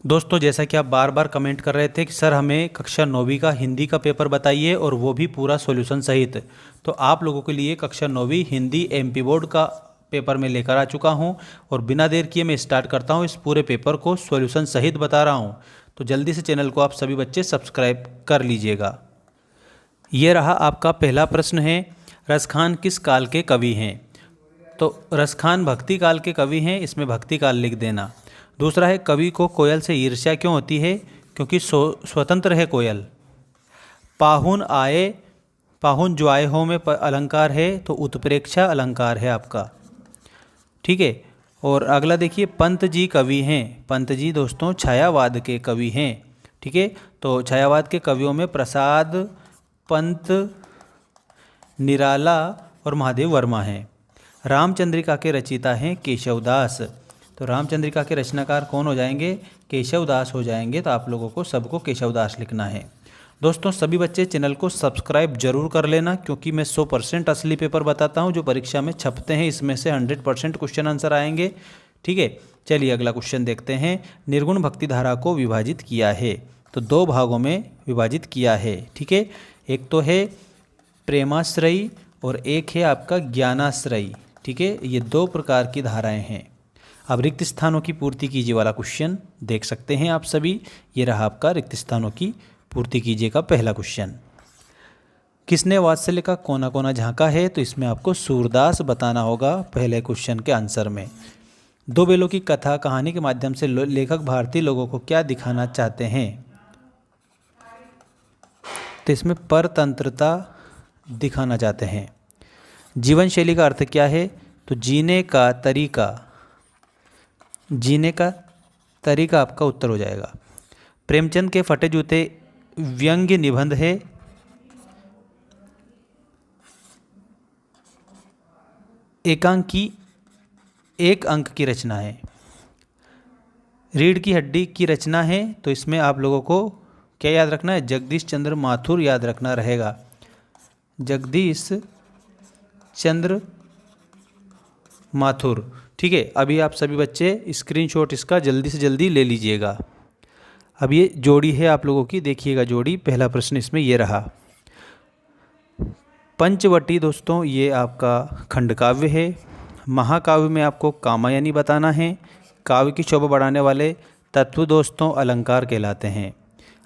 दोस्तों, जैसा कि आप बार बार कमेंट कर रहे थे कि सर हमें कक्षा 9वीं का हिंदी का पेपर बताइए और वो भी पूरा सॉल्यूशन सहित, तो आप लोगों के लिए कक्षा 9वीं हिंदी एमपी बोर्ड का पेपर मैं लेकर आ चुका हूं और बिना देर किए मैं स्टार्ट करता हूं। इस पूरे पेपर को सॉल्यूशन सहित बता रहा हूं, तो जल्दी से चैनल को आप सभी बच्चे सब्सक्राइब कर लीजिएगा। ये रहा आपका पहला प्रश्न है, रसखान किस काल के कवि हैं? तो रसखान भक्ति काल के कवि हैं, इसमें भक्ति काल लिख देना। दूसरा है, कवि को कोयल से ईर्ष्या क्यों होती है? क्योंकि स्वतंत्र है कोयल। पाहुन आए, पाहुन जो आए हो में अलंकार है, तो उत्प्रेक्षा अलंकार है आपका, ठीक है। और अगला देखिए, पंत जी कवि हैं। पंत जी दोस्तों छायावाद के कवि हैं, ठीक है। तो छायावाद के कवियों में प्रसाद, पंत, निराला और महादेव वर्मा हैं। रामचंद्रिका के रचयिता हैं केशवदास। तो रामचंद्रिका के रचनाकार कौन हो जाएंगे? केशवदास हो जाएंगे। तो आप लोगों को सबको केशवदास लिखना है। दोस्तों सभी बच्चे चैनल को सब्सक्राइब जरूर कर लेना, क्योंकि मैं 100% असली पेपर बताता हूं जो परीक्षा में छपते हैं। इसमें से 100% क्वेश्चन आंसर आएंगे, ठीक है। चलिए अगला क्वेश्चन देखते हैं। निर्गुण भक्ति धारा को विभाजित किया है, तो 2 भागों में विभाजित किया है, ठीक है। एक तो है प्रेमाश्रयी और एक है आपका ज्ञानाश्रयी, ठीक है। ये 2 प्रकार की धाराएं हैं। अब रिक्त स्थानों की पूर्ति कीजिए वाला क्वेश्चन देख सकते हैं आप सभी। ये रहा आपका रिक्त स्थानों की पूर्ति कीजिए का पहला क्वेश्चन। किसने वात्सल्य का कोना कोना झांका है? तो इसमें आपको सूरदास बताना होगा पहले क्वेश्चन के आंसर में। 2 बेलों की कथा कहानी के माध्यम से लेखक भारतीय लोगों को क्या दिखाना चाहते हैं? तो इसमें परतंत्रता दिखाना चाहते हैं। जीवन शैली का अर्थ क्या है? तो जीने का तरीका, जीने का तरीका आपका उत्तर हो जाएगा। प्रेमचंद के फटे जूते व्यंग्य निबंध है। एकांकी 1 अंक की रचना है। रीढ़ की हड्डी की रचना है। तो इसमें आप लोगों को क्या याद रखना है? जगदीश चंद्र माथुर याद रखना रहेगा। जगदीश चंद्र माथुर, ठीक है। अभी आप सभी बच्चे स्क्रीनशॉट इसका जल्दी से जल्दी ले लीजिएगा। अब ये जोड़ी है आप लोगों की, देखिएगा जोड़ी। पहला प्रश्न इसमें ये रहा। पंचवटी दोस्तों ये आपका खंडकाव्य है। महाकाव्य में आपको कामायनी बताना है। काव्य की शोभा बढ़ाने वाले तत्व दोस्तों अलंकार कहलाते हैं।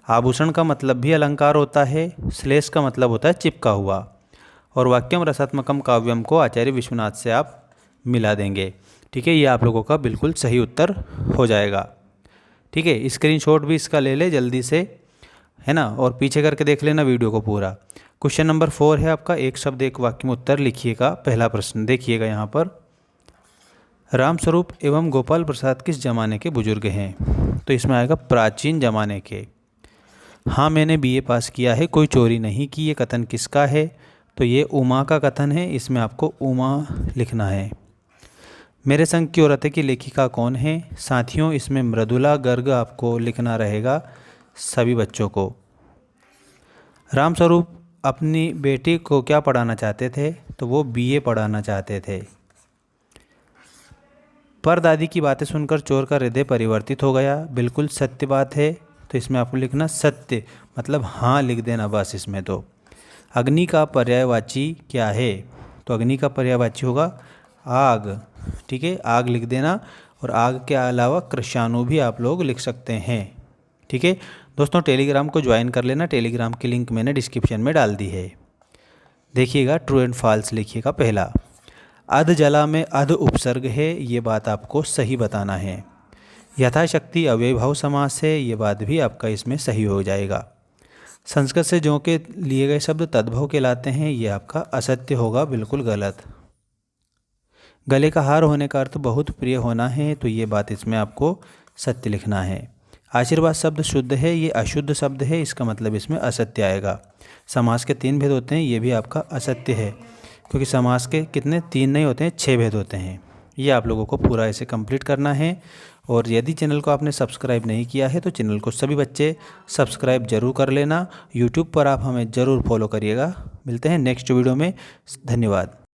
आभूषण का मतलब भी अलंकार होता है। श्लेष का मतलब होता है चिपका हुआ। और वाक्यम रसात्मकम काव्यम को आचार्य विश्वनाथ से आप मिला देंगे, ठीक है। ये आप लोगों का बिल्कुल सही उत्तर हो जाएगा, ठीक है। स्क्रीनशॉट भी इसका ले ले जल्दी से, है ना, और पीछे करके देख लेना वीडियो को पूरा। क्वेश्चन नंबर 4 है आपका, एक शब्द एक वाक्य में उत्तर लिखिएगा। पहला प्रश्न देखिएगा यहाँ पर, रामस्वरूप एवं गोपाल प्रसाद किस जमाने के बुजुर्ग हैं? तो इसमें आएगा प्राचीन जमाने के। हाँ मैंने बीए पास किया है, कोई चोरी नहीं की, ये कथन किसका है? तो ये उमा का कथन है। इसमें आपको उमा लिखना है। मेरे संग की औरतें की लेखिका कौन है? साथियों इसमें मृदुला गर्ग आपको लिखना रहेगा सभी बच्चों को। रामस्वरूप अपनी बेटी को क्या पढ़ाना चाहते थे? तो वो बीए पढ़ाना चाहते थे। परदादी की बातें सुनकर चोर का हृदय परिवर्तित हो गया, बिल्कुल सत्य बात है। तो इसमें आपको लिखना सत्य, मतलब हाँ लिख देना बस इसमें। तो अग्नि का पर्यायवाची क्या है? तो अग्नि का पर्यायवाची होगा आग, ठीक है। आग लिख देना। और आग के अलावा कृषाणु भी आप लोग लिख सकते हैं, ठीक है। दोस्तों टेलीग्राम को ज्वाइन कर लेना। टेलीग्राम की लिंक मैंने डिस्क्रिप्शन में डाल दी है। देखिएगा ट्रू एंड फॉल्स लिखिएगा। पहला, अध जला में अध उपसर्ग है, ये बात आपको सही बताना है। यथाशक्ति अव्ययभाव समास है, ये बात भी आपका इसमें सही हो जाएगा। संस्कृत से जो के लिए गए शब्द तद्भव कहलाते हैं, ये आपका असत्य होगा, बिल्कुल गलत। गले का हार होने का अर्थ बहुत प्रिय होना है, तो ये बात इसमें आपको सत्य लिखना है। आशीर्वाद शब्द शुद्ध है, ये अशुद्ध शब्द है, इसका मतलब इसमें असत्य आएगा। समास के 3 भेद होते हैं, ये भी आपका असत्य है, क्योंकि समास के कितने 3 नहीं होते हैं, 6 भेद होते हैं। ये आप लोगों को पूरा ऐसे कंप्लीट करना है। और यदि चैनल को आपने सब्सक्राइब नहीं किया है तो चैनल को सभी बच्चे सब्सक्राइब जरूर कर लेना। यूट्यूब पर आप हमें ज़रूर फॉलो करिएगा। मिलते हैं नेक्स्ट वीडियो में। धन्यवाद।